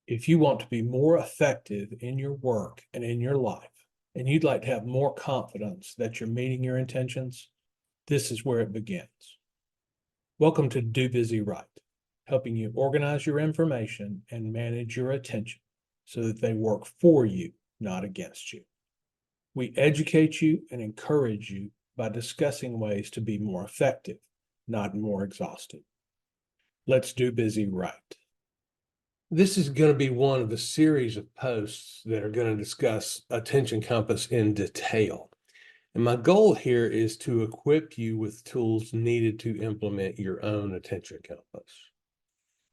If you want to be more effective in your work and in your life, and you'd like to have more confidence that you're meeting your intentions, this is where it begins. Welcome to Do Busy Right, helping you organize your information and manage your attention so that they work for you, not against you. We educate you and encourage you by discussing ways to be more effective, not more exhausted. Let's do busy right. This is going to be one of a series of posts that are going to discuss attention compass in detail. And my goal here is to equip you with tools needed to implement your own attention compass.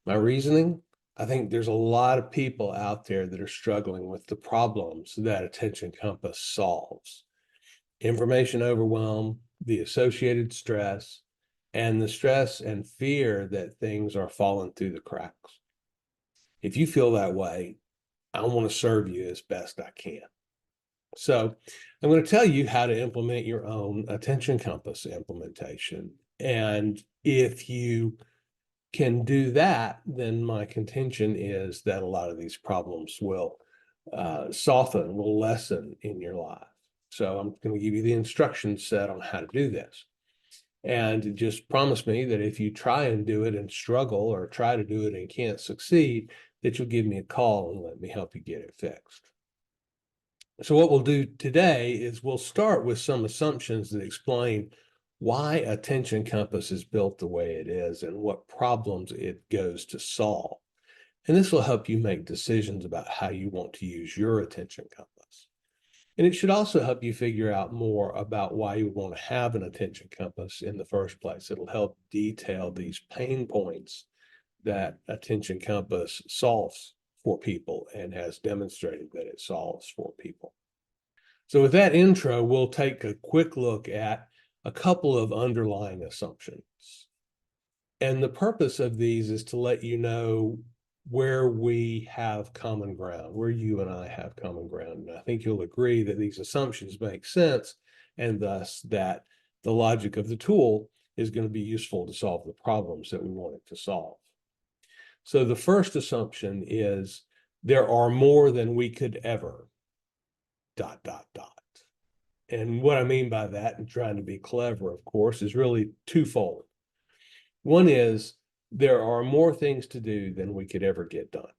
My reasoning, I think there's a lot of people out there that are struggling with the problems that attention compass solves. Information overwhelm, the associated stress, and the stress and fear that things are falling through the cracks. If you feel that way, I want to serve you as best I can. So I'm going to tell you how to implement your own attention compass implementation. And if you can do that, then my contention is that a lot of these problems will soften, will lessen in your life. So I'm going to give you the instruction set on how to do this. And just promise me that if you try and do it and struggle, or try to do it and can't succeed, that you'll give me a call and let me help you get it fixed. So what we'll do today is we'll start with some assumptions that explain why attention compass is built the way it is and what problems it goes to solve. And this will help you make decisions about how you want to use your attention compass. And it should also help you figure out more about why you want to have an attention compass in the first place. It'll help detail these pain points that attention compass solves for people and has demonstrated that it solves for people. So with that intro, we'll take a quick look at a couple of underlying assumptions. And the purpose of these is to let you know where we have common ground, where you and I have common ground. And I think you'll agree that these assumptions make sense, and thus that the logic of the tool is going to be useful to solve the problems that we want it to solve. So the first assumption is there are more than we could ever, ... And what I mean by that, and trying to be clever, of course, is really twofold. One is there are more things to do than we could ever get done.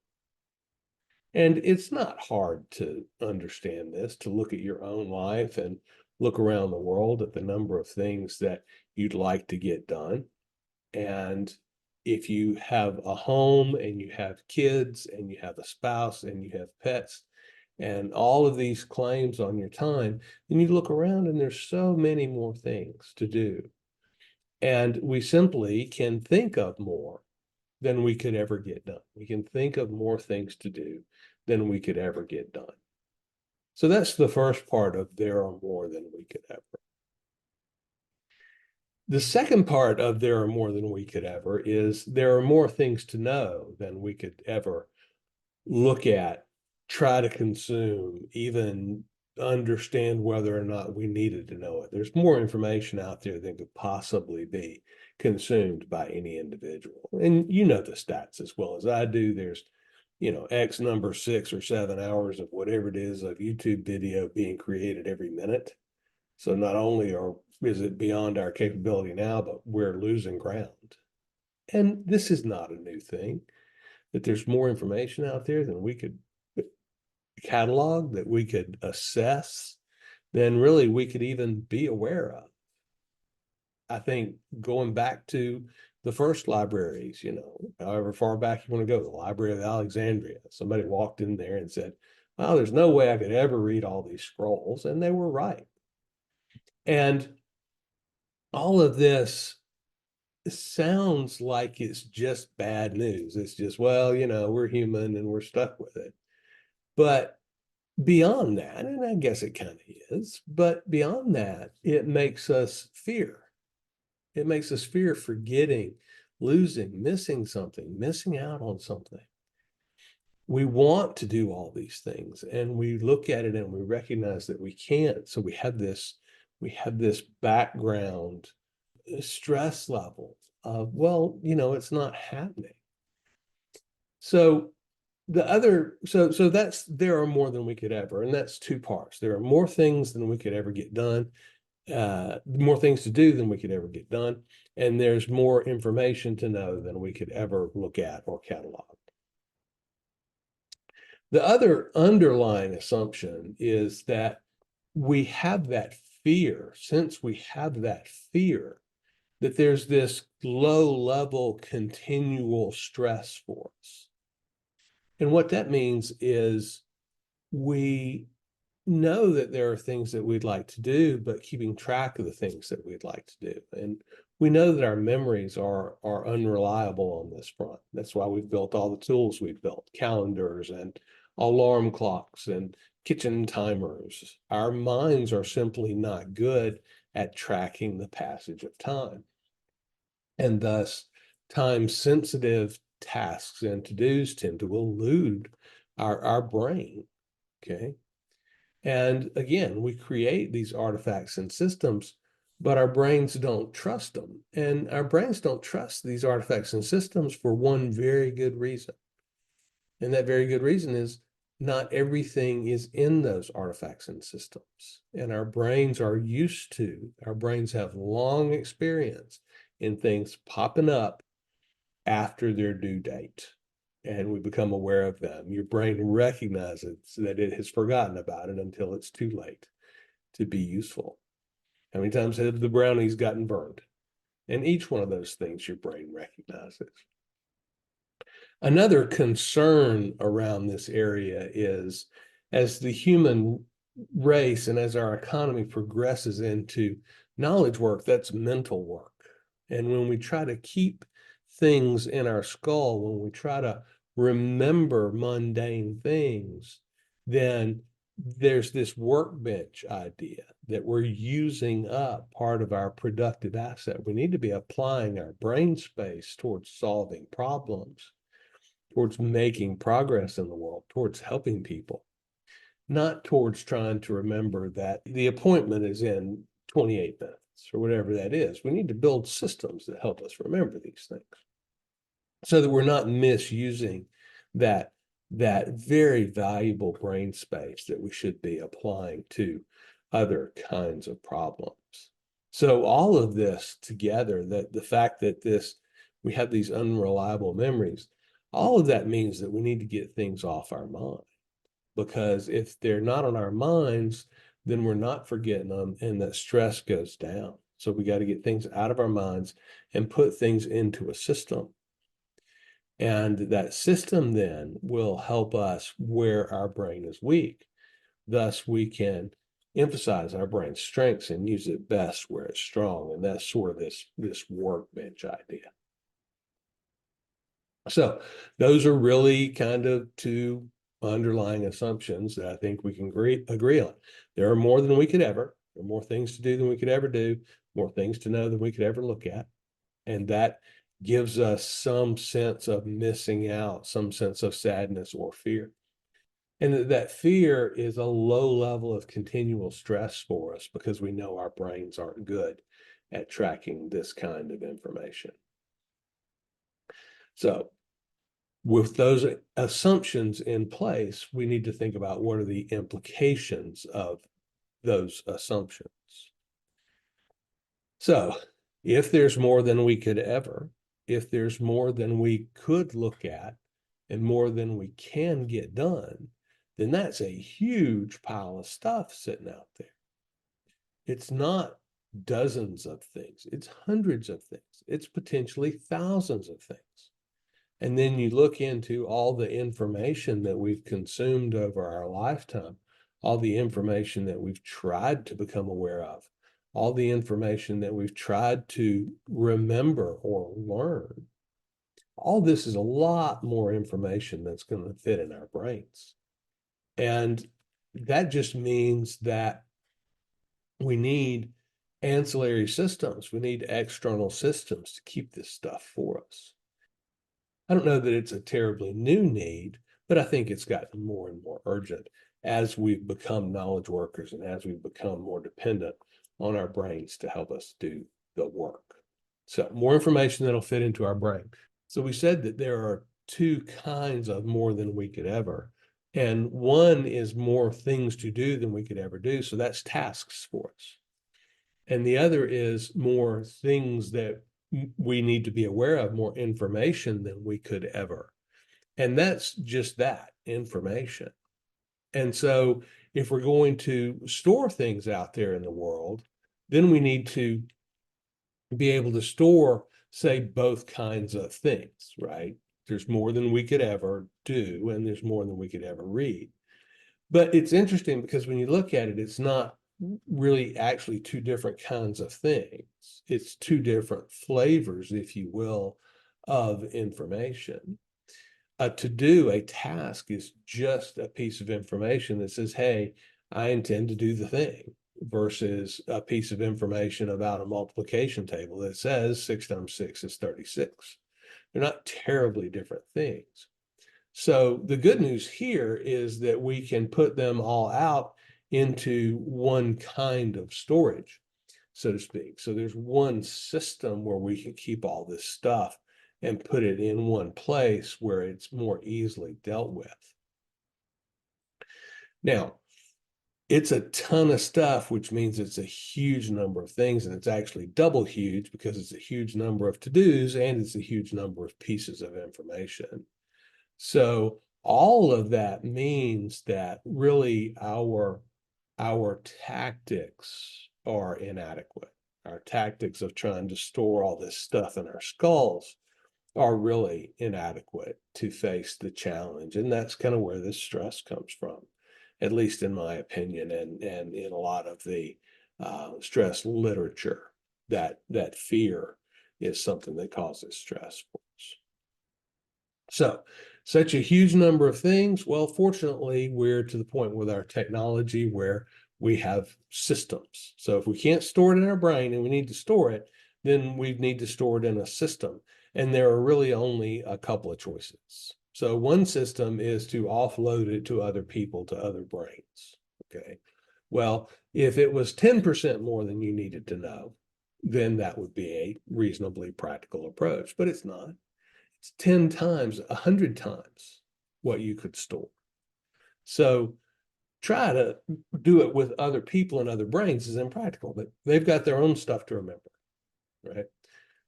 And it's not hard to understand this, to look at your own life and look around the world at the number of things that you'd like to get done. And if you have a home and you have kids and you have a spouse and you have pets and all of these claims on your time, then you look around and there's so many more things to do. And we simply can think of more than we could ever get done. We can think of more things to do than we could ever get done. So that's the first part of there are more than we could ever. The second part of there are more than we could ever is there are more things to know than we could ever look at, try to consume, even understand whether or not we needed to know it. There's more information out there than could possibly be consumed by any individual. And you know the stats as well as I do. There's, X number 6 or 7 hours of whatever it is of YouTube video being created every minute. So not only is it beyond our capability now, but we're losing ground. And this is not a new thing, that there's more information out there than we could catalog, that we could assess, than really we could even be aware of. I think going back to the first libraries, however far back you want to go, the Library of Alexandria, somebody walked in there and said, well, there's no way I could ever read all these scrolls. And they were right. And all of this sounds like it's just bad news. It's just, well, we're human and we're stuck with it. But beyond that, and I guess it kind of is, but beyond that, it makes us fear. It makes us fear forgetting, losing, missing something, missing out on something. We want to do all these things, and we look at it and we recognize that we can't. So we have this background stress level of, well, it's not happening. So there are more than we could ever, and that's two parts. There are more things than we could ever get done, more things to do than we could ever get done, and there's more information to know than we could ever look at or catalog. The other underlying assumption is that we have that fear, since we have that fear, that there's this low level continual stress for us. And what that means is we know that there are things that we'd like to do, but keeping track of the things that we'd like to do. And we know that our memories are unreliable on this front. That's why we've built all the tools we've built, calendars and alarm clocks and kitchen timers. Our minds are simply not good at tracking the passage of time. And thus, time-sensitive tasks and to-dos tend to elude our brain, okay? And again, we create these artifacts and systems, but our brains don't trust them. And our brains don't trust these artifacts and systems for one very good reason. And that very good reason is not everything is in those artifacts and systems. And our brains have long experience in things popping up after their due date. And we become aware of them. Your brain recognizes that it has forgotten about it until it's too late to be useful. How many times have the brownies gotten burned? And each one of those things your brain recognizes. Another concern around this area is, as the human race and as our economy progresses into knowledge work, that's mental work. And when we try to keep things in our skull, when we try to remember mundane things, then there's this workbench idea that we're using up part of our productive asset. We need to be applying our brain space towards solving problems, towards making progress in the world, towards helping people, not towards trying to remember that the appointment is in 28 minutes or whatever that is. We need to build systems that help us remember these things so that we're not misusing that very valuable brain space that we should be applying to other kinds of problems. So all of this together, that the fact that we have these unreliable memories, all of that means that we need to get things off our mind, because if they're not on our minds, then we're not forgetting them and that stress goes down. So we got to get things out of our minds and put things into a system. And that system then will help us where our brain is weak. Thus, we can emphasize our brain's strengths and use it best where it's strong. And that's sort of this workbench idea. So those are really kind of two underlying assumptions that I think we can agree on. There are more than we could ever. There are more things to do than we could ever do, more things to know than we could ever look at. And that gives us some sense of missing out, some sense of sadness or fear. And that fear is a low level of continual stress for us because we know our brains aren't good at tracking this kind of information. So with those assumptions in place, we need to think about what are the implications of those assumptions. So if there's more than we could ever, if there's more than we could look at and more than we can get done, then that's a huge pile of stuff sitting out there. It's not dozens of things, it's hundreds of things, it's potentially thousands of things. And then you look into all the information that we've consumed over our lifetime, all the information that we've tried to become aware of, all the information that we've tried to remember or learn. All this is a lot more information that's going to fit in our brains. And that just means that we need ancillary systems. We need external systems to keep this stuff for us. I don't know that it's a terribly new need, but I think it's gotten more and more urgent as we've become knowledge workers and as we've become more dependent on our brains to help us do the work. So more information that'll fit into our brain. So we said that there are two kinds of more than we could ever. And one is more things to do than we could ever do. So that's tasks for us. And the other is more things that we need to be aware of, more information than we could ever. And that's just that information. And so if we're going to store things out there in the world, then we need to be able to store, say, both kinds of things, right? There's more than we could ever do, and there's more than we could ever read. But it's interesting because when you look at it, it's not really actually two different kinds of things. It's two different flavors, if you will, of information. To do a task is just a piece of information that says, hey, I intend to do the thing, versus a piece of information about a multiplication table that says 6 times 6 is 36. They're not terribly different things. So the good news here is that we can put them all out into one kind of storage, so to speak. So there's one system where we can keep all this stuff and put it in one place where it's more easily dealt with. Now, it's a ton of stuff, which means it's a huge number of things, and it's actually double huge because it's a huge number of to-dos and it's a huge number of pieces of information. So all of that means that really our tactics are inadequate. Our tactics of trying to store all this stuff in our skulls are really inadequate to face the challenge. And that's kind of where this stress comes from, at least in my opinion, and in a lot of the stress literature, that fear is something that causes stress for us. So, such a huge number of things. Well, fortunately, we're to the point with our technology where we have systems. So if we can't store it in our brain and we need to store it, then we need to store it in a system. And there are really only a couple of choices. So one system is to offload it to other people, to other brains. Okay. Well, if it was 10% more than you needed to know, then that would be a reasonably practical approach, but it's not. It's 10 times, 100 times what you could store. So try to do it with other people and other brains is impractical, but they've got their own stuff to remember, right?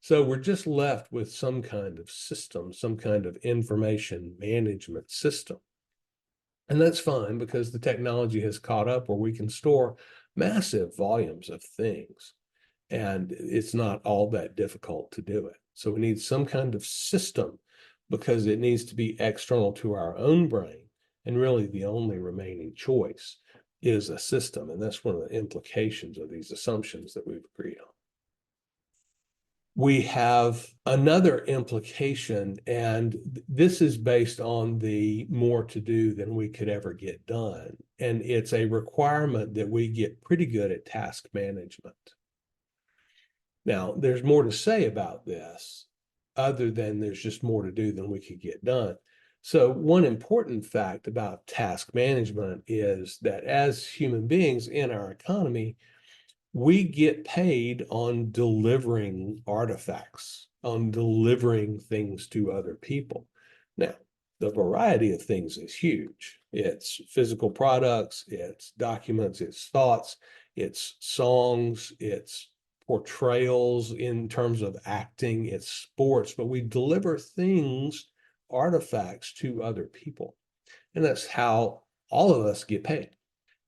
So we're just left with some kind of system, some kind of information management system. And that's fine because the technology has caught up where we can store massive volumes of things, and it's not all that difficult to do it. So we need some kind of system because it needs to be external to our own brain. And really the only remaining choice is a system. And that's one of the implications of these assumptions that we've agreed on. We have another implication, and this is based on the more to do than we could ever get done. And it's a requirement that we get pretty good at task management. Now, there's more to say about this other than there's just more to do than we could get done. So one important fact about task management is that as human beings in our economy, we get paid on delivering artifacts, on delivering things to other people. Now, the variety of things is huge. It's physical products, it's documents, it's thoughts, it's songs, it's portrayals in terms of acting, it's sports, but we deliver things, artifacts to other people. And that's how all of us get paid.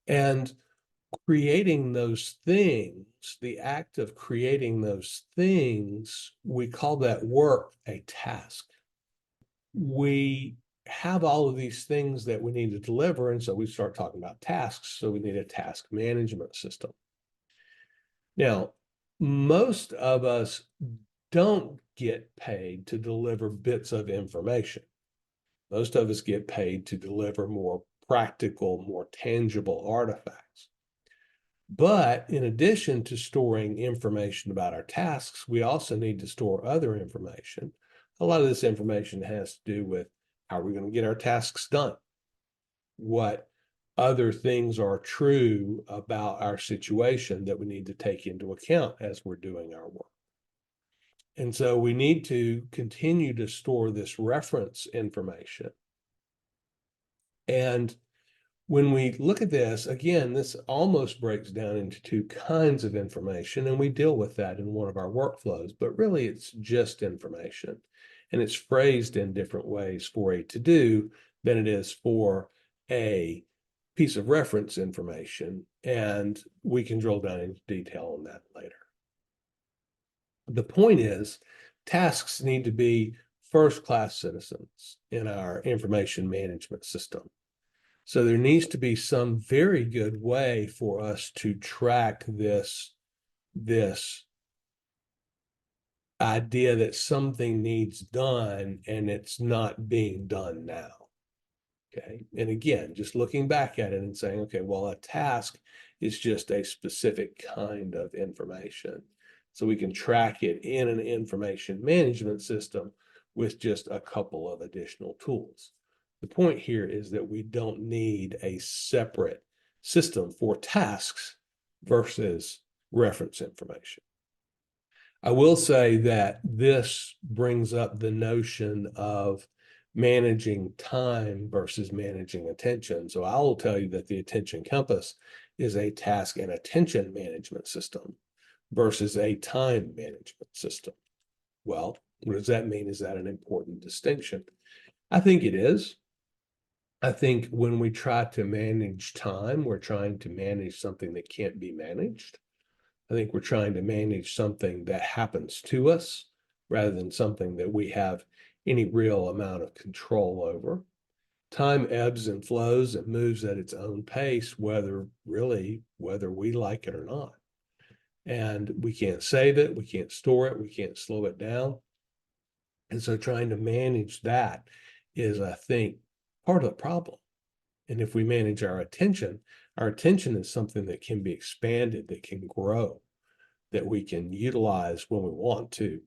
And creating those things, the act of creating those things, we call that work a task. We have all of these things that we need to deliver, and so we start talking about tasks, so we need a task management system. Now, most of us don't get paid to deliver bits of information. Most of us get paid to deliver more practical, more tangible artifacts. But in addition to storing information about our tasks, we also need to store other information. A lot of this information has to do with how are we going to get our tasks done? What other things are true about our situation that we need to take into account as we're doing our work? And so we need to continue to store this reference information. And when we look at this, again, this almost breaks down into two kinds of information, and we deal with that in one of our workflows, but really it's just information. And it's phrased in different ways for a to-do than it is for a piece of reference information, and we can drill down into detail on that later. The point is, tasks need to be first-class citizens in our information management system. So there needs to be some very good way for us to track this idea that something needs done and it's not being done now. Okay. And again, just looking back at it and saying, okay, well, a task is just a specific kind of information. So we can track it in an information management system with just a couple of additional tools. The point here is that we don't need a separate system for tasks versus reference information. I will say that this brings up the notion of managing time versus managing attention. So I will tell you that the attention compass is a task and attention management system versus a time management system. Well, what does that mean? Is that an important distinction? I think it is. I think when we try to manage time, we're trying to manage something that can't be managed. I think we're trying to manage something that happens to us rather than something that we have any real amount of control over. Time ebbs and flows and moves at its own pace, whether we like it or not. And we can't save it, we can't store it, we can't slow it down. And so trying to manage that is, I think, part of the problem. And if we manage our attention is something that can be expanded, that can grow, that we can utilize when we want to,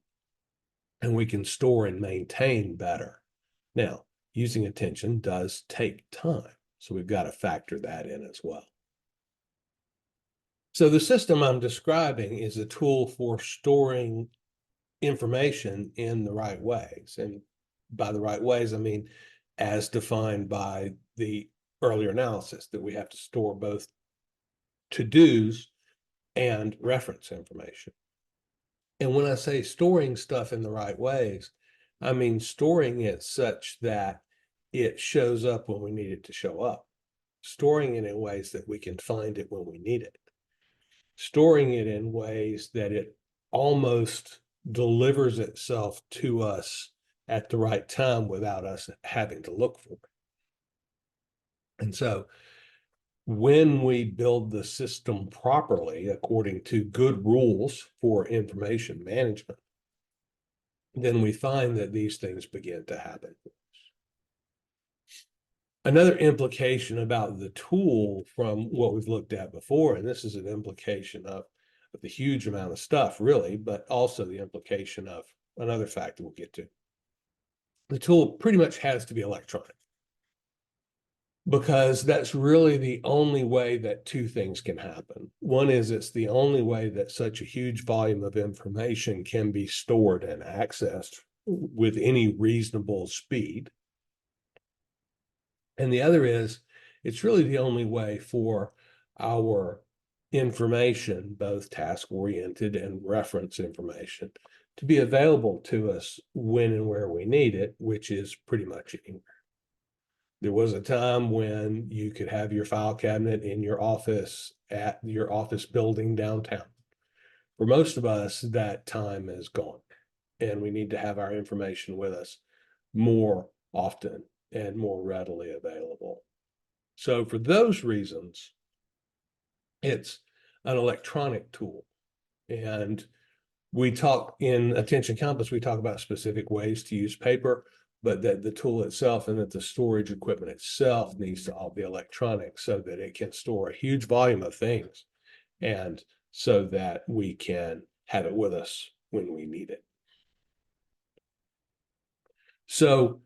and we can store and maintain better. Now, using attention does take time, so we've got to factor that in as well. So the system I'm describing is a tool for storing information in the right ways. And by the right ways, I mean as defined by the earlier analysis, that we have to store both to-dos and reference information. And when I say storing stuff in the right ways, I mean storing it such that it shows up when we need it to show up. Storing it in ways that we can find it when we need it. Storing it in ways that it almost delivers itself to us at the right time without us having to look for it. And so when we build the system properly, according to good rules for information management, then we find that these things begin to happen. Another implication about the tool from what we've looked at before, and this is an implication of the huge amount of stuff, really, but also the implication of another fact that we'll get to. The tool pretty much has to be electronic, because that's really the only way that two things can happen. One is it's the only way that such a huge volume of information can be stored and accessed with any reasonable speed. And the other is it's really the only way for our information, both task-oriented and reference information, to be available to us when and where we need it, which is pretty much anywhere. There was a time when you could have your file cabinet in your office at your office building downtown. For most of us, that time is gone, and we need to have our information with us more often and more readily available. So for those reasons, it's an electronic tool. And we talk in Attention Compass, we talk about specific ways to use paper, but that the tool itself and that the storage equipment itself needs to all be electronic so that it can store a huge volume of things, and so that we can have it with us when we need it. So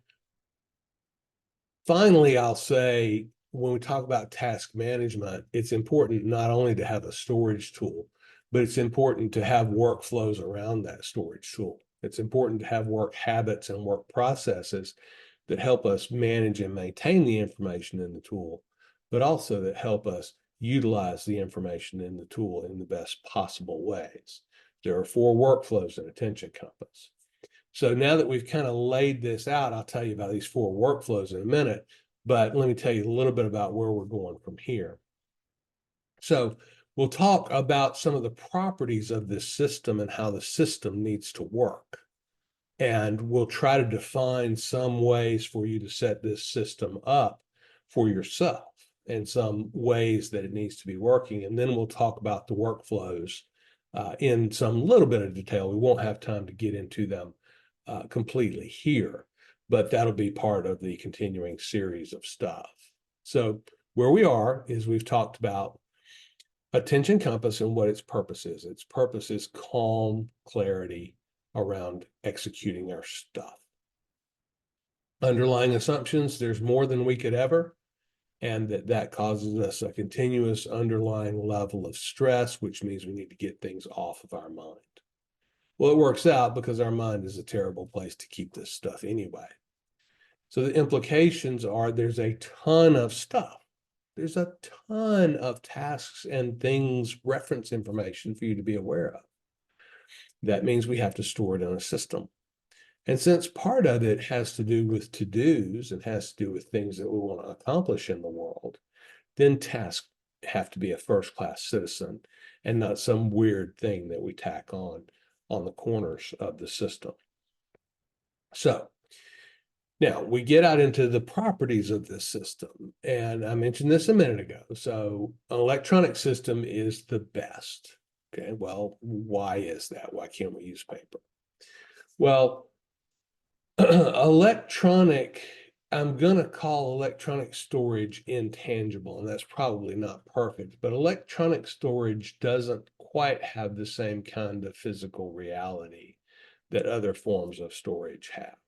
finally, I'll say, when we talk about task management, it's important not only to have a storage tool, but it's important to have workflows around that storage tool. It's important to have work habits and work processes that help us manage and maintain the information in the tool, but also that help us utilize the information in the tool in the best possible ways. There are 4 workflows in Attention Compass. So now that we've kind of laid this out, I'll tell you about these 4 workflows in a minute, but let me tell you a little bit about where we're going from here. So we'll talk about some of the properties of this system and how the system needs to work. And we'll try to define some ways for you to set this system up for yourself and some ways that it needs to be working. And then we'll talk about the workflows in some little bit of detail. We won't have time to get into them completely here, but that'll be part of the continuing series of stuff. So where we are is we've talked about Attention Compass and what its purpose is. Its purpose is calm clarity around executing our stuff. Underlying assumptions, there's more than we could ever, and that causes us a continuous underlying level of stress, which means we need to get things off of our mind. Well, it works out because our mind is a terrible place to keep this stuff anyway. So the implications are there's a ton of stuff. There's a ton of tasks and things, reference information for you to be aware of. That means we have to store it in a system. And since part of it has to do with to-dos and has to do with things that we want to accomplish in the world, then tasks have to be a first-class citizen and not some weird thing that we tack on the corners of the system. So now we get out into the properties of this system, and I mentioned this a minute ago. So an electronic system is the best. Okay, well, why is that? Why can't we use paper? Well, electronic, I'm going to call electronic storage intangible, and that's probably not perfect, but electronic storage doesn't quite have the same kind of physical reality that other forms of storage have.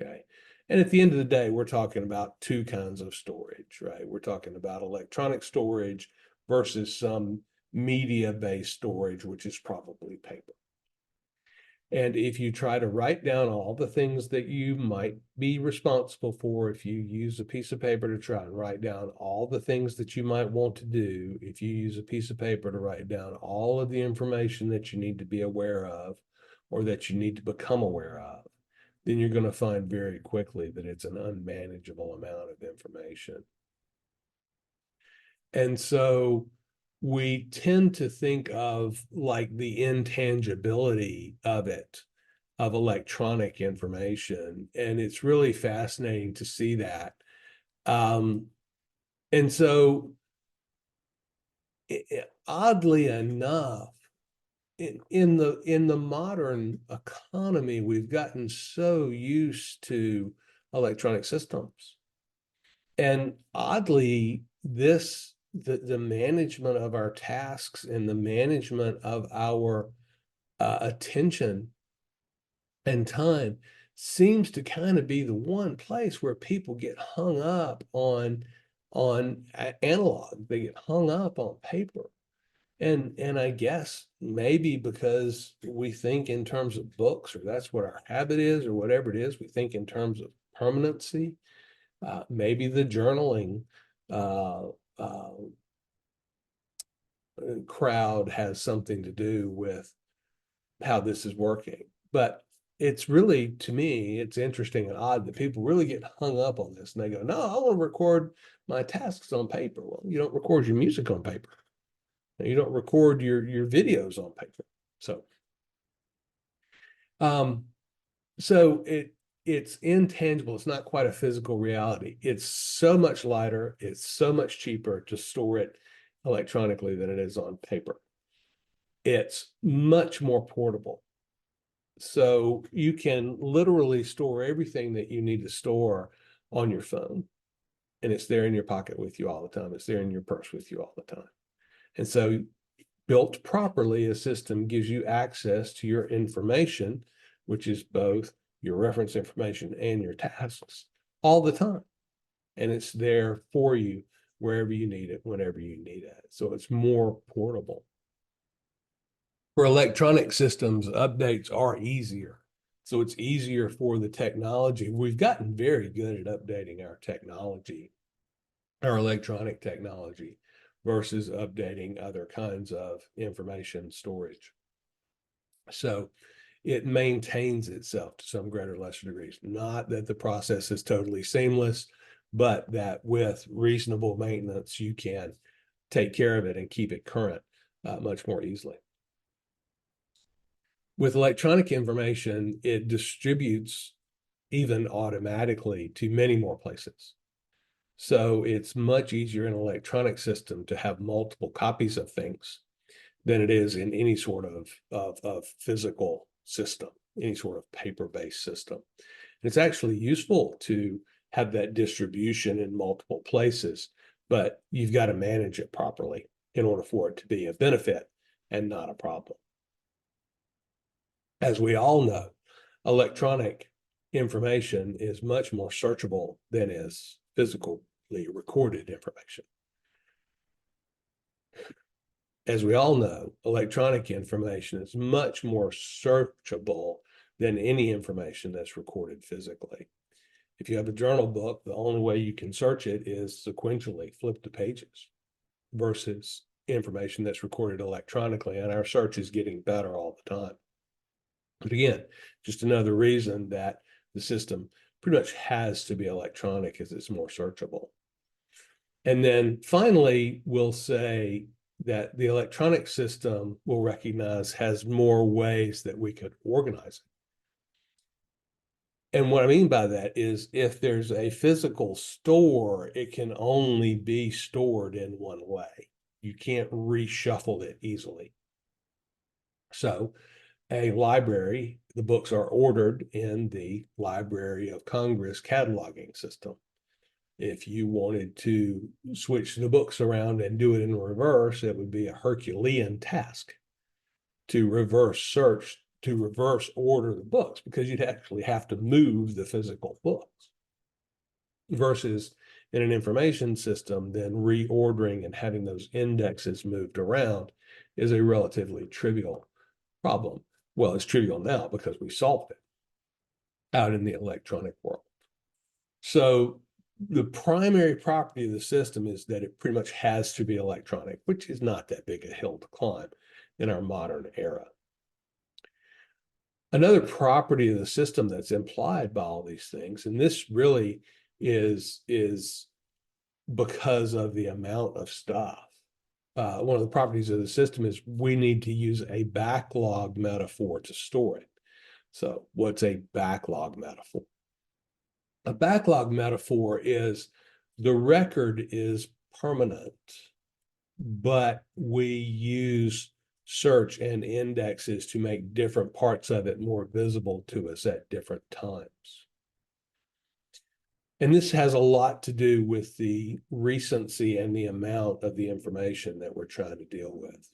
Okay. And at the end of the day, we're talking about 2 kinds of storage, right? We're talking about electronic storage versus some media-based storage, which is probably paper. And if you try to write down all the things that you might be responsible for, if you use a piece of paper to try and write down all the things that you might want to do, if you use a piece of paper to write down all of the information that you need to be aware of or that you need to become aware of, then you're going to find very quickly that it's an unmanageable amount of information. And so we tend to think of like the intangibility of it, of electronic information. And it's really fascinating to see that. And so oddly enough, in the modern economy, we've gotten so used to electronic systems. And oddly, the management of our tasks and the management of our attention and time seems to kind of be the one place where people get hung up on analog. They get hung up on paper. And I guess maybe because we think in terms of books, or that's what our habit is, or whatever it is, we think in terms of permanency. Maybe the journaling crowd has something to do with how this is working. But it's really, to me, it's interesting and odd that people really get hung up on this and they go, no, I want to record my tasks on paper. Well, you don't record your music on paper. You don't record your videos on paper. So it's intangible. It's not quite a physical reality. It's so much lighter. It's so much cheaper to store it electronically than it is on paper. It's much more portable. So you can literally store everything that you need to store on your phone, and it's there in your pocket with you all the time. It's there in your purse with you all the time. And so built properly, a system gives you access to your information, which is both your reference information and your tasks all the time. And it's there for you wherever you need it, whenever you need it. So it's more portable. For electronic systems, updates are easier. So it's easier for the technology. We've gotten very good at updating our technology, our electronic technology, versus updating other kinds of information storage. So it maintains itself to some greater or lesser degrees. Not that the process is totally seamless, but that with reasonable maintenance, you can take care of it and keep it current much more easily. With electronic information, it distributes even automatically to many more places. So it's much easier in an electronic system to have multiple copies of things than it is in any sort of physical system, any sort of paper-based system. And it's actually useful to have that distribution in multiple places, but you've got to manage it properly in order for it to be a benefit and not a problem. As we all know, electronic information is much more searchable than is physically recorded information. As we all know, electronic information is much more searchable than any information that's recorded physically. If you have a journal book, the only way you can search it is sequentially, flip the pages, versus information that's recorded electronically, and our search is getting better all the time. But again, just another reason that the system pretty much has to be electronic, as it's more searchable. And then finally, we'll say that the electronic system will recognize has more ways that we could organize it. And what I mean by that is if there's a physical store, it can only be stored in one way. You can't reshuffle it easily. So a library, the books are ordered in the Library of Congress cataloging system. If you wanted to switch the books around and do it in reverse, it would be a Herculean task to reverse search, to reverse order the books, because you'd actually have to move the physical books. Versus in an information system, then reordering and having those indexes moved around is a relatively trivial problem. Well, it's trivial now because we solved it out in the electronic world. So the primary property of the system is that it pretty much has to be electronic, which is not that big a hill to climb in our modern era. Another property of the system that's implied by all these things, and this really is because of the amount of stuff. One of the properties of the system is we need to use a backlog metaphor to store it. So what's a backlog metaphor? A backlog metaphor is the record is permanent, but we use search and indexes to make different parts of it more visible to us at different times. And this has a lot to do with the recency and the amount of the information that we're trying to deal with.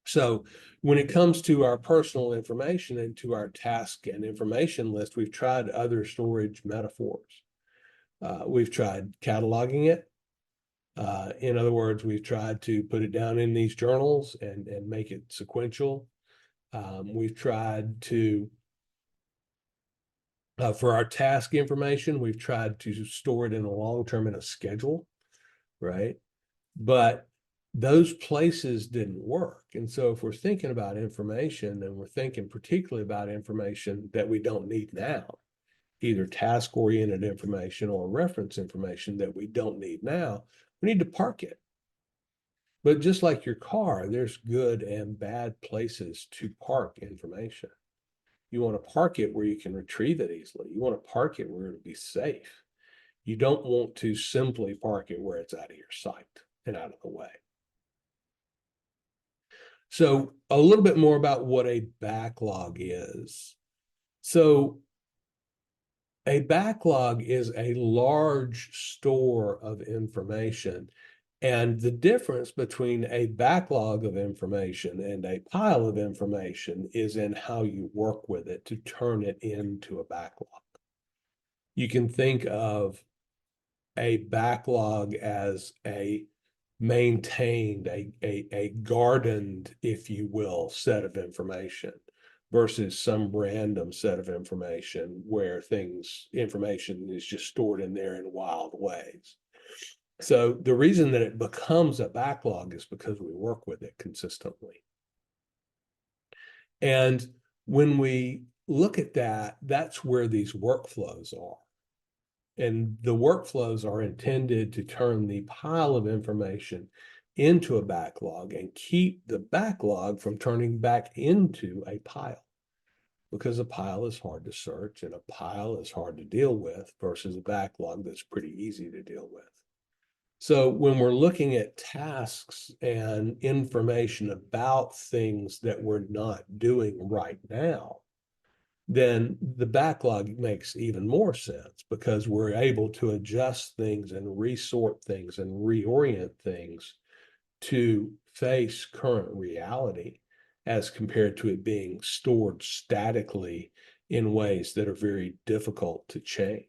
So when it comes to our personal information and to our task and information list, we've tried other storage metaphors. We've tried cataloging it. In other words, we've tried to put it down in these journals and make it sequential. We've tried to, for our task information, we've tried to store it in a long term in a schedule, right? But those places didn't work. And so if we're thinking about information, and we're thinking particularly about information that we don't need now, either task-oriented information or reference information that we don't need now, we need to park it. But just like your car, there's good and bad places to park information. You want to park it where you can retrieve it easily. You want to park it where it'll be safe. You don't want to simply park it where it's out of your sight and out of the way. So a little bit more about what a backlog is. So a backlog is a large store of information. And the difference between a backlog of information and a pile of information is in how you work with it to turn it into a backlog. You can think of a backlog as a maintained, a gardened, if you will, set of information, versus some random set of information where information is just stored in there in wild ways. So the reason that it becomes a backlog is because we work with it consistently. And when we look at that, that's where these workflows are. And the workflows are intended to turn the pile of information into a backlog and keep the backlog from turning back into a pile, because a pile is hard to search and a pile is hard to deal with versus a backlog that's pretty easy to deal with. So when we're looking at tasks and information about things that we're not doing right now, then the backlog makes even more sense, because we're able to adjust things and resort things and reorient things to face current reality, as compared to it being stored statically in ways that are very difficult to change.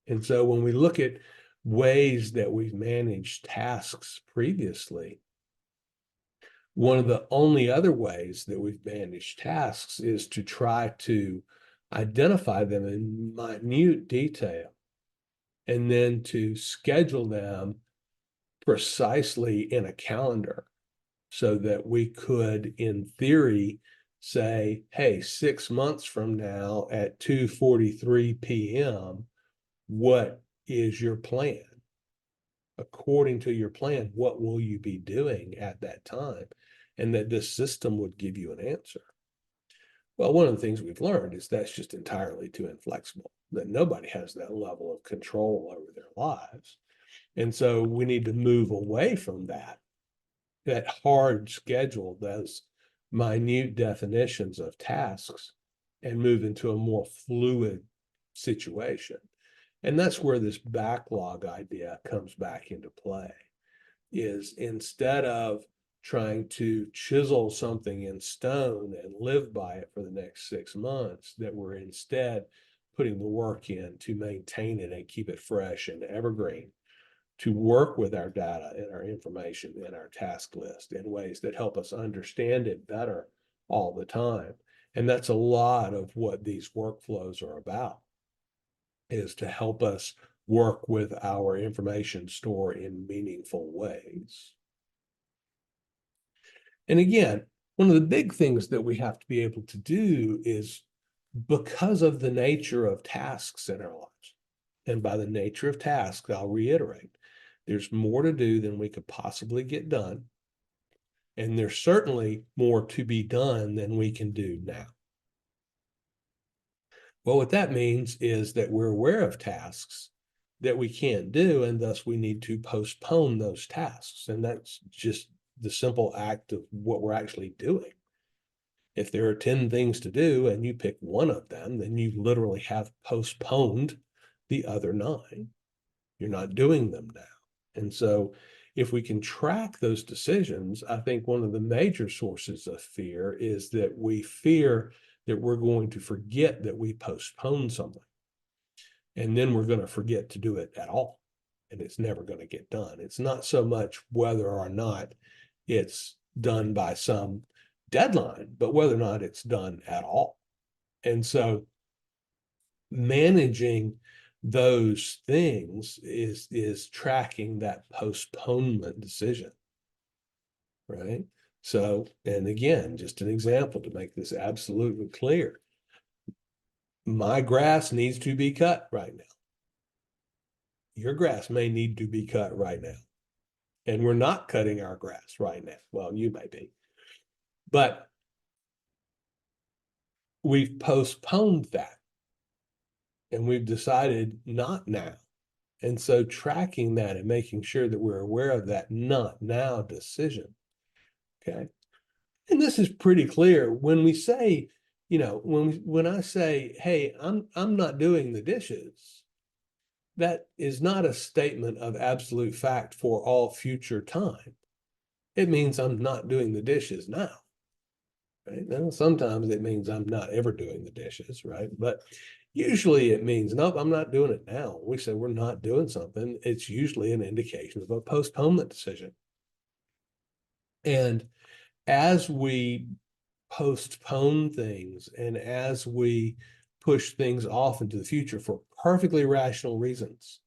And so when we look at ways that we've managed tasks previously, one of the only other ways that we've managed tasks is to try to identify them in minute detail and then to schedule them precisely in a calendar, so that we could, in theory, say, hey, 6 months from now at 2:43 p.m., what is your plan? According to your plan, what will you be doing at that time? And that this system would give you an answer. Well, one of the things we've learned is that's just entirely too inflexible, that nobody has that level of control over their lives. And so we need to move away from that hard schedule, those minute definitions of tasks, and move into a more fluid situation. And that's where this backlog idea comes back into play, is instead of trying to chisel something in stone and live by it for the next 6 months, that we're instead putting the work in to maintain it and keep it fresh and evergreen, to work with our data and our information and our task list in ways that help us understand it better all the time. And that's a lot of what these workflows are about, is to help us work with our information store in meaningful ways. And again, one of the big things that we have to be able to do is, because of the nature of tasks in our lives, and by the nature of tasks, I'll reiterate, there's more to do than we could possibly get done. And there's certainly more to be done than we can do now. Well, what that means is that we're aware of tasks that we can't do, and thus we need to postpone those tasks. And that's just the simple act of what we're actually doing. If there are 10 things to do and you pick one of them, then you literally have postponed the other 9. You're not doing them now. And so if we can track those decisions, I think one of the major sources of fear is that we fear that we're going to forget that we postponed something. And then we're going to forget to do it at all. And it's never going to get done. It's not so much whether or not it's done by some deadline, but whether or not it's done at all. And so managing those things is tracking that postponement decision, right? So, and again, just an example to make this absolutely clear. My grass needs to be cut right now. Your grass may need to be cut right now. And we're not cutting our grass right now. Well, you may be. But we've postponed that. And we've decided not now. And so tracking that and making sure that we're aware of that not now decision. Okay. And this is pretty clear when we say, when I say, hey, I'm not doing the dishes, that is not a statement of absolute fact for all future time. It means I'm not doing the dishes now. Right? Now, sometimes it means I'm not ever doing the dishes, right? But usually it means, nope, I'm not doing it now. We say we're not doing something, it's usually an indication of a postponement decision. And as we postpone things and as we push things off into the future for perfectly rational reasons,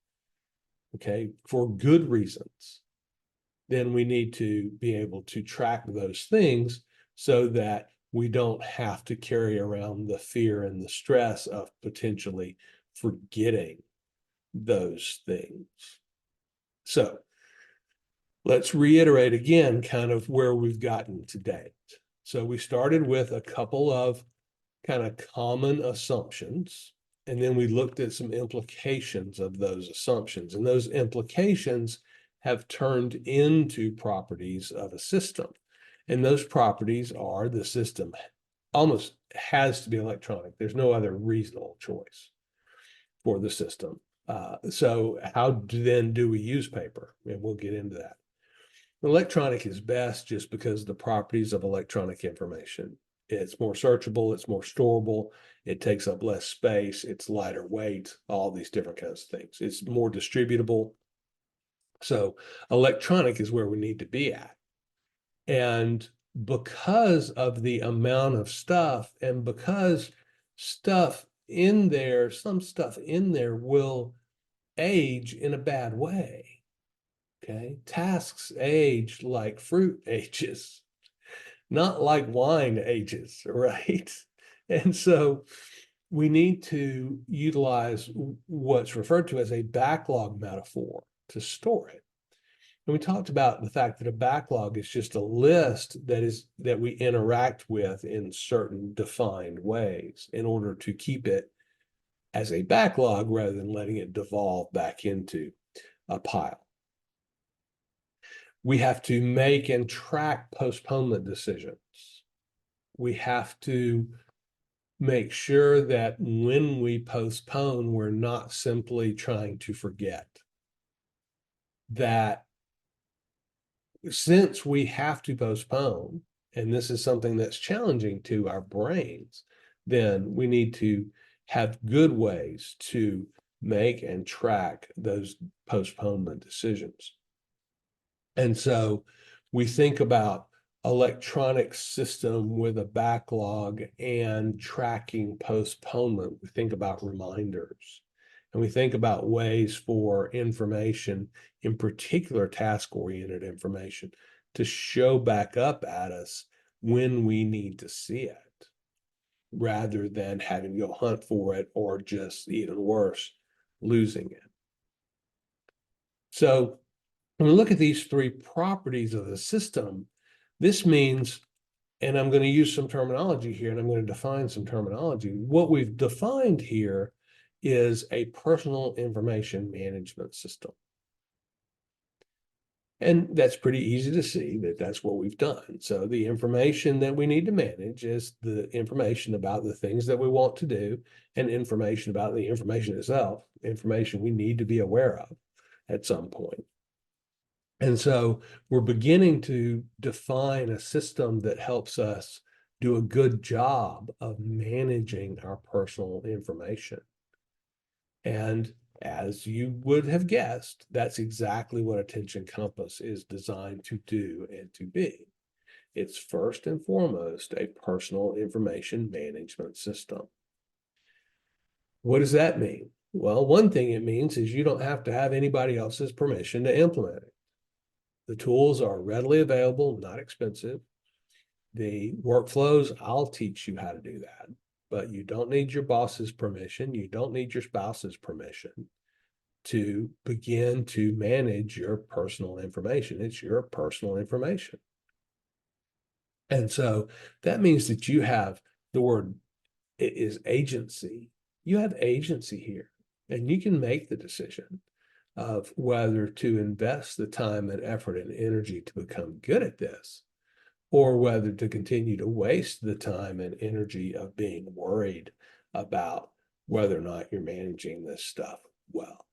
okay, for good reasons, then we need to be able to track those things so that we don't have to carry around the fear and the stress of potentially forgetting those things. So let's reiterate again kind of where we've gotten to date. So we started with a couple of kind of common assumptions, and then we looked at some implications of those assumptions, and those implications have turned into properties of a system. And those properties are the system almost has to be electronic. There's no other reasonable choice for the system. So how then do we use paper? And we'll get into that. Electronic is best just because of the properties of electronic information. It's more searchable, it's more storable, it takes up less space, it's lighter weight, all these different kinds of things. It's more distributable. So electronic is where we need to be at. And because of the amount of stuff and because stuff in there, some stuff in there will age in a bad way. Okay, tasks age like fruit ages, not like wine ages, right? And so we need to utilize what's referred to as a backlog metaphor to store it. And we talked about the fact that a backlog is just a list that we interact with in certain defined ways in order to keep it as a backlog rather than letting it devolve back into a pile. We have to make and track postponement decisions. We have to make sure that when we postpone, we're not simply trying to forget. That since we have to postpone, and this is something that's challenging to our brains, then we need to have good ways to make and track those postponement decisions. And so we think about electronic system with a backlog and tracking postponement. We think about reminders and we think about ways for information, in particular task-oriented information, to show back up at us when we need to see it, rather than having to go hunt for it or just even worse, losing it. So when we look at these three properties of the system, this means, and I'm going to use some terminology here, and I'm going to define some terminology. What we've defined here is a personal information management system. And that's pretty easy to see that that's what we've done. So the information that we need to manage is the information about the things that we want to do and information about the information itself, information we need to be aware of at some point. And so we're beginning to define a system that helps us do a good job of managing our personal information. And as you would have guessed, that's exactly what Attention Compass is designed to do and to be. It's first and foremost a personal information management system. What does that mean? Well, one thing it means is you don't have to have anybody else's permission to implement it. The tools are readily available, not expensive. The workflows, I'll teach you how to do that, but you don't need your boss's permission. You don't need your spouse's permission to begin to manage your personal information. It's your personal information. And so that means that you have the word is agency. You have agency here, and you can make the decision of whether to invest the time and effort and energy to become good at this, or whether to continue to waste the time and energy of being worried about whether or not you're managing this stuff well.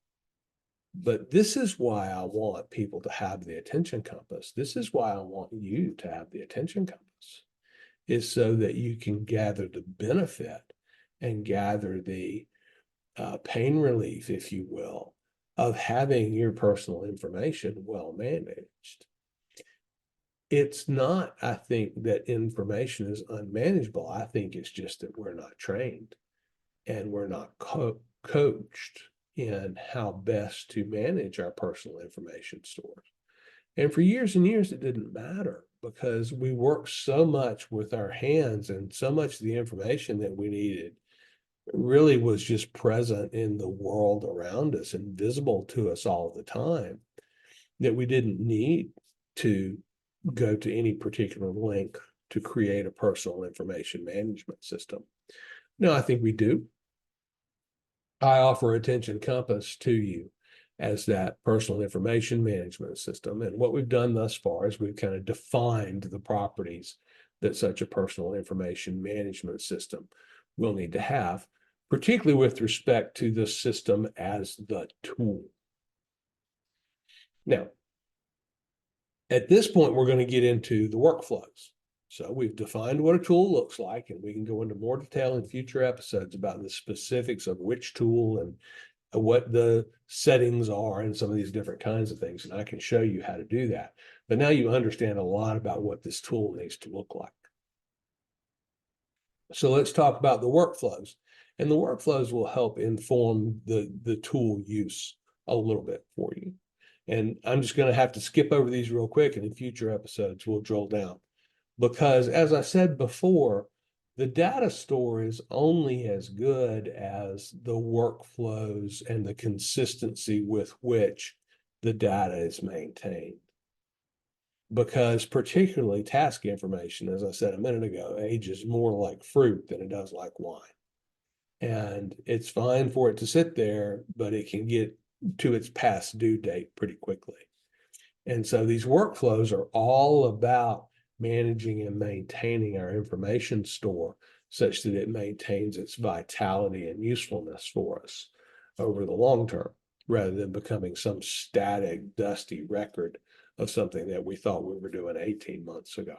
But this is why I want people to have the attention compass. This is why I want you to have the attention compass, is so that you can gather the benefit and gather the pain relief, if you will, of having your personal information well managed. It's not, I think, that information is unmanageable. I think it's just that we're not trained and we're not coached in how best to manage our personal information stores. And for years and years, it didn't matter because we worked so much with our hands, and so much of the information that we needed really was just present in the world around us and visible to us all the time, that we didn't need to go to any particular link to create a personal information management system. Now, I think we do. I offer Attention Compass to you as that personal information management system. And what we've done thus far is we've kind of defined the properties that such a personal information management system will need to have, particularly with respect to the system as the tool. Now, at this point, we're going to get into the workflows. So we've defined what a tool looks like, and we can go into more detail in future episodes about the specifics of which tool and what the settings are and some of these different kinds of things. And I can show you how to do that. But now you understand a lot about what this tool needs to look like. So let's talk about the workflows. And the workflows will help inform the tool use a little bit for you. And I'm just going to have to skip over these real quick, and in future episodes, we'll drill down. Because as I said before, the data store is only as good as the workflows and the consistency with which the data is maintained. Because particularly task information, as I said a minute ago, ages more like fruit than it does like wine. And it's fine for it to sit there, but it can get to its past due date pretty quickly. And so these workflows are all about managing and maintaining our information store such that it maintains its vitality and usefulness for us over the long term, rather than becoming some static, dusty record of something that we thought we were doing 18 months ago.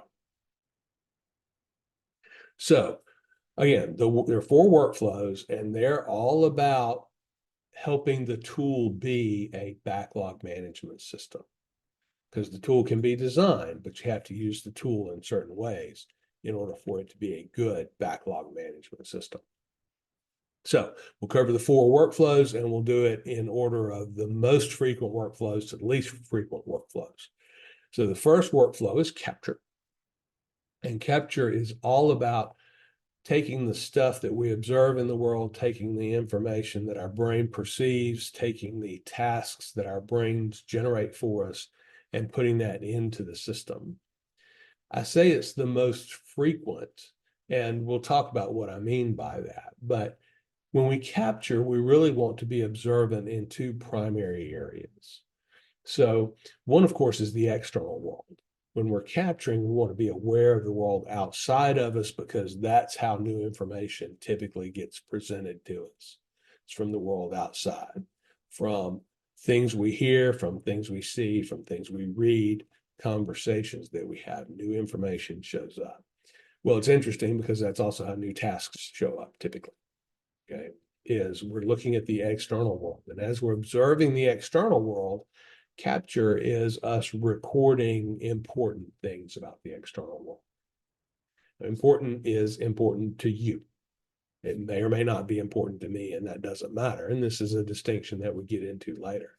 So again, there are 4 workflows, and they're all about helping the tool be a backlog management system. Because the tool can be designed, but you have to use the tool in certain ways in order for it to be a good backlog management system. So we'll cover the 4 workflows, and we'll do it in order of the most frequent workflows to the least frequent workflows. So the first workflow is capture. And capture is all about taking the stuff that we observe in the world, taking the information that our brain perceives, taking the tasks that our brains generate for us, and putting that into the system. I say it's the most frequent, and we'll talk about what I mean by that. But when we capture, we really want to be observant in 2 primary areas. So one, of course, is the external world. When we're capturing, we want to be aware of the world outside of us, because that's how new information typically gets presented to us. It's from the world outside, from things we hear, from things we see, from things we read, conversations that we have. New information shows up. Well, it's interesting because that's also how new tasks show up typically. Okay, is we're looking at the external world. And as we're observing the external world, capture is us recording important things about the external world. Important is important to you. It may or may not be important to me, and that doesn't matter. And this is a distinction that we get into later.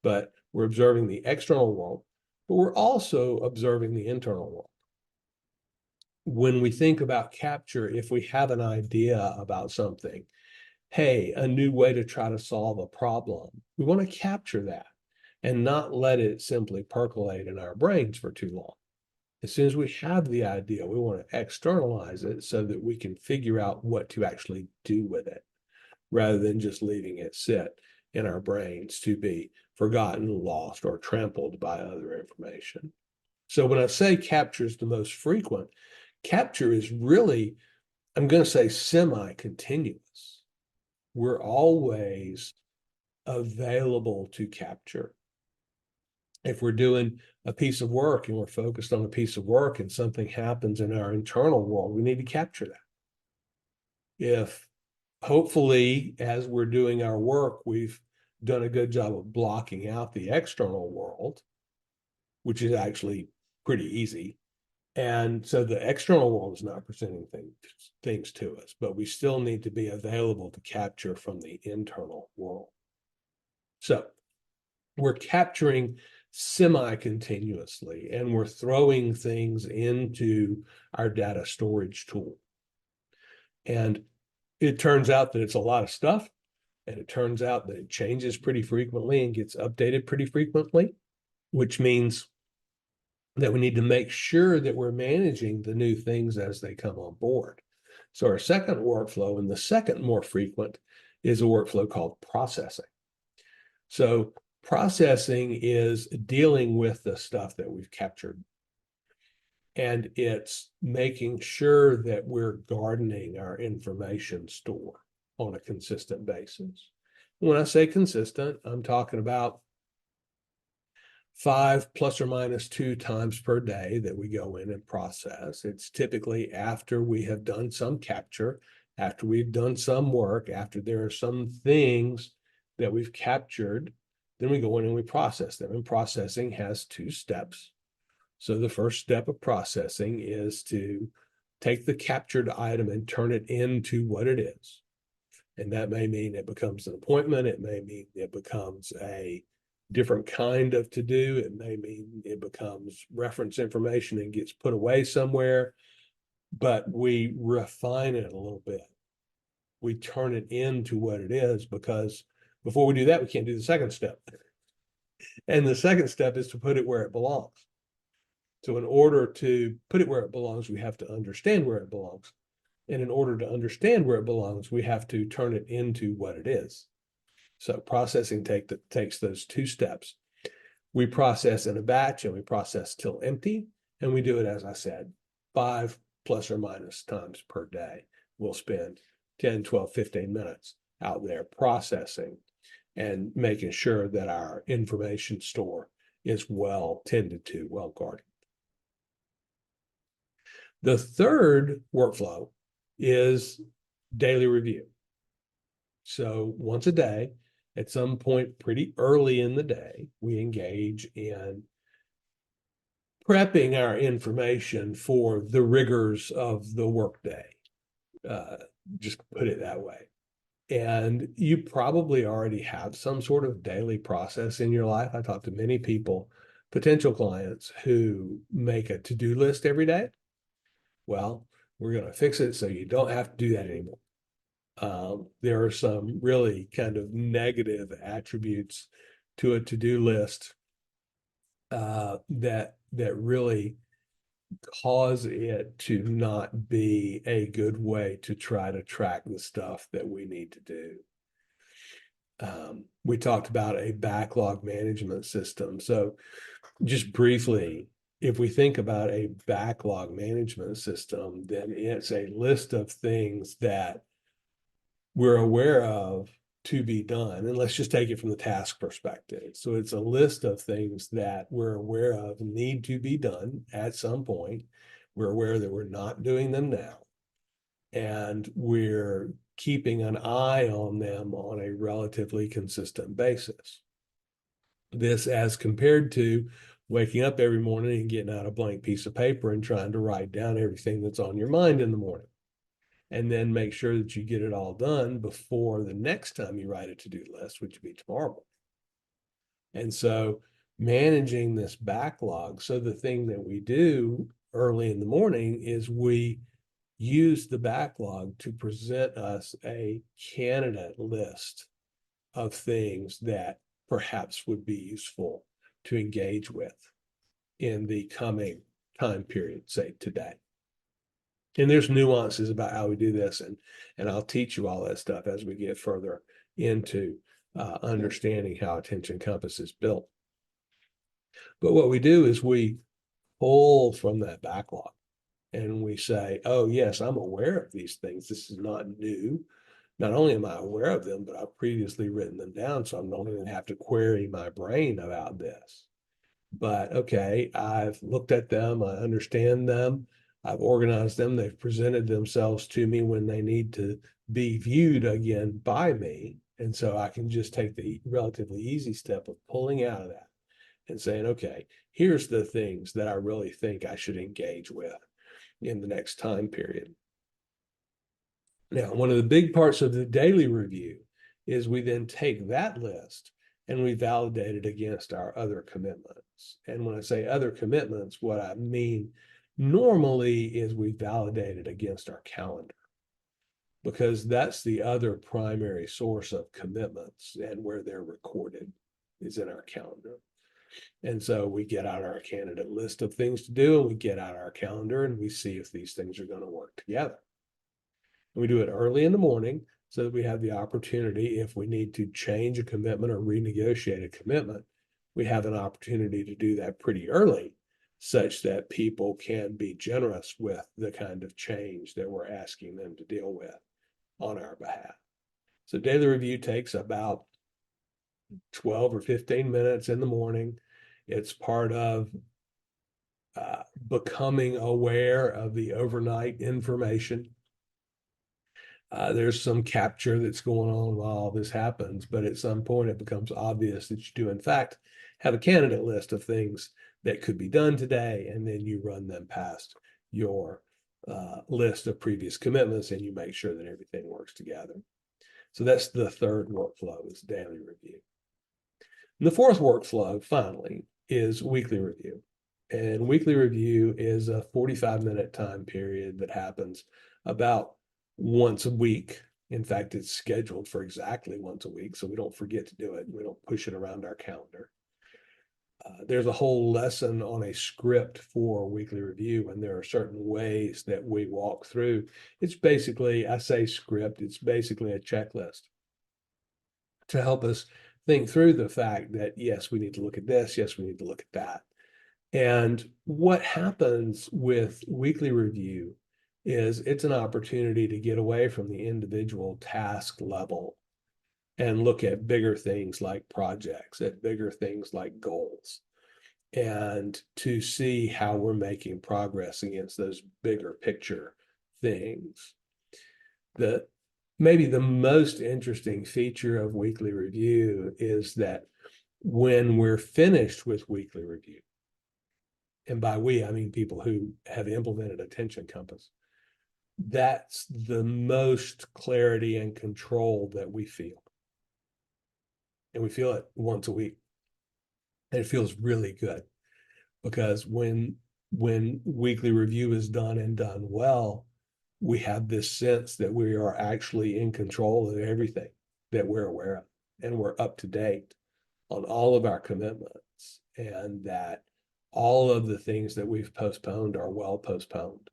But we're observing the external world, but we're also observing the internal world. When we think about capture, if we have an idea about something, hey, a new way to try to solve a problem, we want to capture that and not let it simply percolate in our brains for too long. As soon as we have the idea, we want to externalize it so that we can figure out what to actually do with it, rather than just leaving it sit in our brains to be forgotten, lost, or trampled by other information. So when I say capture is the most frequent, capture is really, I'm going to say, semi-continuous. We're always available to capture. If we're doing a piece of work and we're focused on a piece of work and something happens in our internal world, we need to capture that. If hopefully, as we're doing our work, we've done a good job of blocking out the external world, which is actually pretty easy. And so the external world is not presenting things to us, but we still need to be available to capture from the internal world. So we're capturing semi-continuously, and we're throwing things into our data storage tool. And it turns out that it's a lot of stuff, and it turns out that it changes pretty frequently and gets updated pretty frequently, which means that we need to make sure that we're managing the new things as they come on board. So our second workflow, and the second more frequent, is a workflow called processing. So processing is dealing with the stuff that we've captured. And it's making sure that we're gardening our information store on a consistent basis. When I say consistent, I'm talking about 5 plus or minus 2 times per day that we go in and process. It's typically after we have done some capture, after we've done some work, after there are some things that we've captured, then we go in and we process them. And processing has 2 steps. So the first step of processing is to take the captured item and turn it into what it is. And that may mean it becomes an appointment. It may mean it becomes a different kind of to do. It may mean it becomes reference information and gets put away somewhere, but we refine it a little bit. We turn it into what it is, because before we do that, we can't do the second step. And the second step is to put it where it belongs. So in order to put it where it belongs, we have to understand where it belongs. And in order to understand where it belongs, we have to turn it into what it is. So processing takes those 2 steps. We process in a batch, and we process till empty. And we do it, as I said, 5 plus or minus times per day. We'll spend 10, 12, 15 minutes out there processing and making sure that our information store is well tended to, well guarded. The third workflow is daily review. So once a day, at some point pretty early in the day, we engage in prepping our information for the rigors of the workday. Just put it that way. And you probably already have some sort of daily process in your life. I talk to many people, potential clients, who make a to-do list every day. Well, we're going to fix it so you don't have to do that anymore. There are some really kind of negative attributes to a to-do list that really cause it to not be a good way to try to track the stuff that we need to do. We talked about a backlog management system. So just briefly, if we think about a backlog management system, then it's a list of things that we're aware of to be done. And let's just take it from the task perspective. So it's a list of things that we're aware of need to be done at some point. We're aware that we're not doing them now. And we're keeping an eye on them on a relatively consistent basis. This as compared to waking up every morning and getting out a blank piece of paper and trying to write down everything that's on your mind in the morning. And then make sure that you get it all done before the next time you write a to-do list, which would be tomorrow. And so managing this backlog. So the thing that we do early in the morning is we use the backlog to present us a candidate list of things that perhaps would be useful to engage with in the coming time period, say today. And there's nuances about how we do this, and I'll teach you all that stuff as we get further into understanding how Attention Compass is built. But what we do is we pull from that backlog and we say, oh, yes, I'm aware of these things. This is not new. Not only am I aware of them, but I've previously written them down, so I don't even have to query my brain about this. But okay, I've looked at them, I understand them, I've organized them, they've presented themselves to me when they need to be viewed again by me. And so I can just take the relatively easy step of pulling out of that and saying, okay, here's the things that I really think I should engage with in the next time period. Now, one of the big parts of the daily review is we then take that list and we validate it against our other commitments. And when I say other commitments, what I mean normally is we validate it against our calendar, because that's the other primary source of commitments, and where they're recorded is in our calendar. And so we get out our candidate list of things to do, and we get out our calendar and we see if these things are going to work together. We do it early in the morning so that we have the opportunity, if we need to change a commitment or renegotiate a commitment, we have an opportunity to do that pretty early, such that people can be generous with the kind of change that we're asking them to deal with on our behalf. So daily review takes about 12 or 15 minutes in the morning. It's part of becoming aware of the overnight information. There's some capture that's going on while all this happens, but at some point it becomes obvious that you do, in fact, have a candidate list of things that could be done today, and then you run them past your list of previous commitments, and you make sure that everything works together. So that's the third workflow, is daily review. And the fourth workflow, finally, is weekly review. And weekly review is a 45-minute time period that happens about once a week. In fact, it's scheduled for exactly once a week, so we don't forget to do it. We don't push it around our calendar. There's a whole lesson on a script for weekly review, and there are certain ways that we walk through. It's basically, I say script, it's basically a checklist to help us think through the fact that, yes, we need to look at this, yes, we need to look at that. And what happens with weekly review is it's an opportunity to get away from the individual task level and look at bigger things like projects, at bigger things like goals, and to see how we're making progress against those bigger picture things. Maybe the most interesting feature of weekly review is that when we're finished with weekly review, and by we, I mean people who have implemented Attention Compass, that's the most clarity and control that we feel. And we feel it once a week. And it feels really good, because when weekly review is done and done well, we have this sense that we are actually in control of everything that we're aware of, and we're up to date on all of our commitments, and that all of the things that we've postponed are well postponed,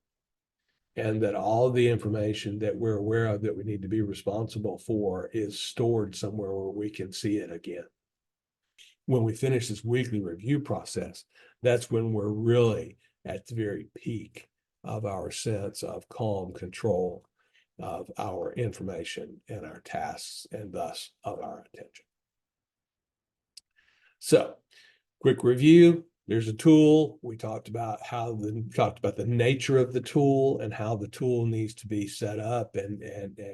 and that all of the information that we're aware of that we need to be responsible for is stored somewhere where we can see it again. When we finish this weekly review process, that's when we're really at the very peak of our sense of calm control of our information and our tasks, and thus of our attention. So, quick review. There's a tool. We talked about the nature of the tool, and how the tool needs to be set up, and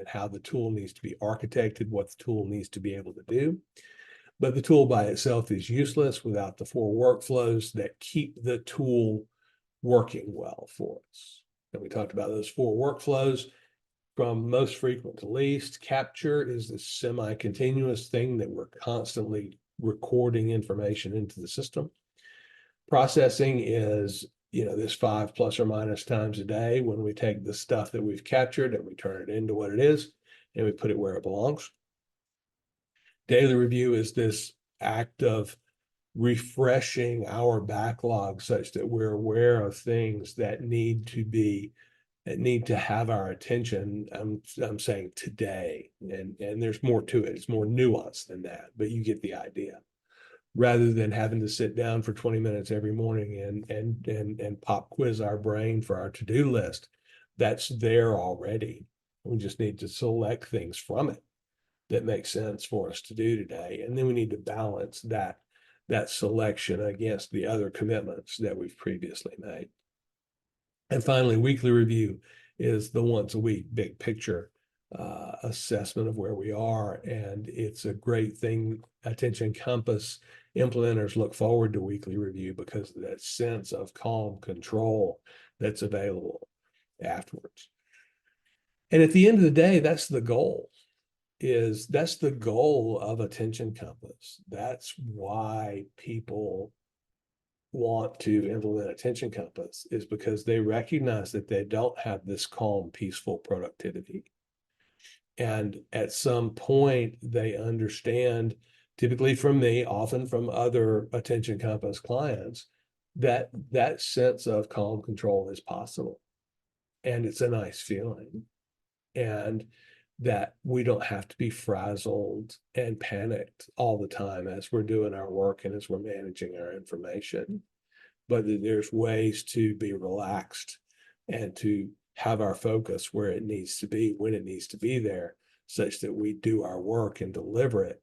how the tool needs to be architected, what the tool needs to be able to do. But the tool by itself is useless without the 4 workflows that keep the tool working well for us. And we talked about those 4 workflows from most frequent to least. Capture is the semi-continuous thing that we're constantly recording information into the system. Processing is, this 5 plus or minus times a day, when we take the stuff that we've captured and we turn it into what it is, and we put it where it belongs. Daily review is this act of refreshing our backlog such that we're aware of things that need to have our attention. I'm saying today, and there's more to it. It's more nuanced than that, but you get the idea. Rather than having to sit down for 20 minutes every morning and pop quiz our brain for our to-do list, that's there already. We just need to select things from it that makes sense for us to do today. And then we need to balance that selection against the other commitments that we've previously made. And finally, weekly review is the once a week big picture assessment of where we are. And it's a great thing. Attention Compass Implementers look forward to weekly review because of that sense of calm control that's available afterwards. And at the end of the day, that's the goal. That's the goal of Attention Compass. That's why people want to implement Attention Compass, is because they recognize that they don't have this calm, peaceful productivity. And at some point, they understand, typically from me, often from other Attention Compass clients, that that sense of calm control is possible. And it's a nice feeling. And that we don't have to be frazzled and panicked all the time as we're doing our work and as we're managing our information, but that there's ways to be relaxed and to have our focus where it needs to be, when it needs to be there, such that we do our work and deliver it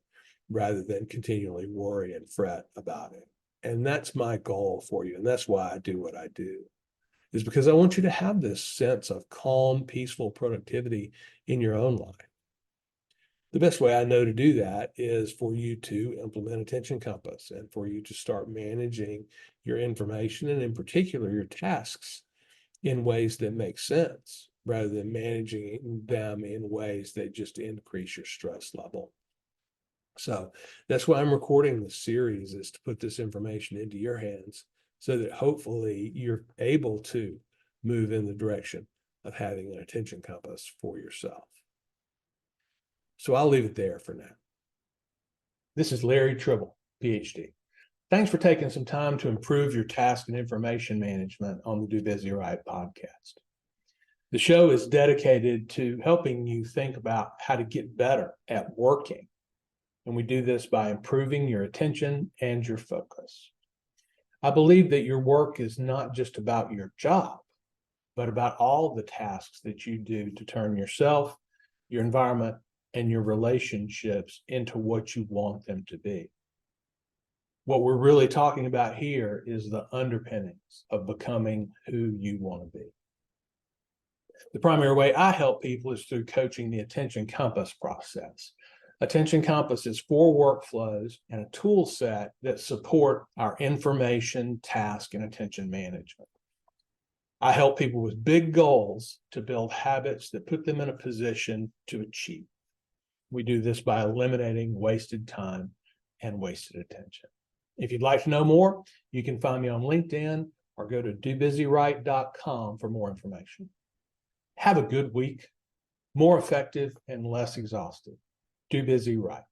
rather than continually worry and fret about it. And that's my goal for you. And that's why I do what I do, is because I want you to have this sense of calm, peaceful productivity in your own life. The best way I know to do that is for you to implement Attention Compass and for you to start managing your information, and in particular your tasks, in ways that make sense rather than managing them in ways that just increase your stress level. So that's why I'm recording this series, is to put this information into your hands so that hopefully you're able to move in the direction of having an Attention Compass for yourself. So I'll leave it there for now. This is Larry Tribble, Ph.D. Thanks for taking some time to improve your task and information management on the Do Busy Right podcast. The show is dedicated to helping you think about how to get better at working. And we do this by improving your attention and your focus. I believe that your work is not just about your job, but about all the tasks that you do to turn yourself, your environment, and your relationships into what you want them to be. What we're really talking about here is the underpinnings of becoming who you want to be. The primary way I help people is through coaching the Attention Compass process. Attention Compass is 4 workflows and a tool set that support our information, task, and attention management. I help people with big goals to build habits that put them in a position to achieve. We do this by eliminating wasted time and wasted attention. If you'd like to know more, you can find me on LinkedIn or go to dobusyright.com for more information. Have a good week, more effective and less exhausted. Do Busy Right.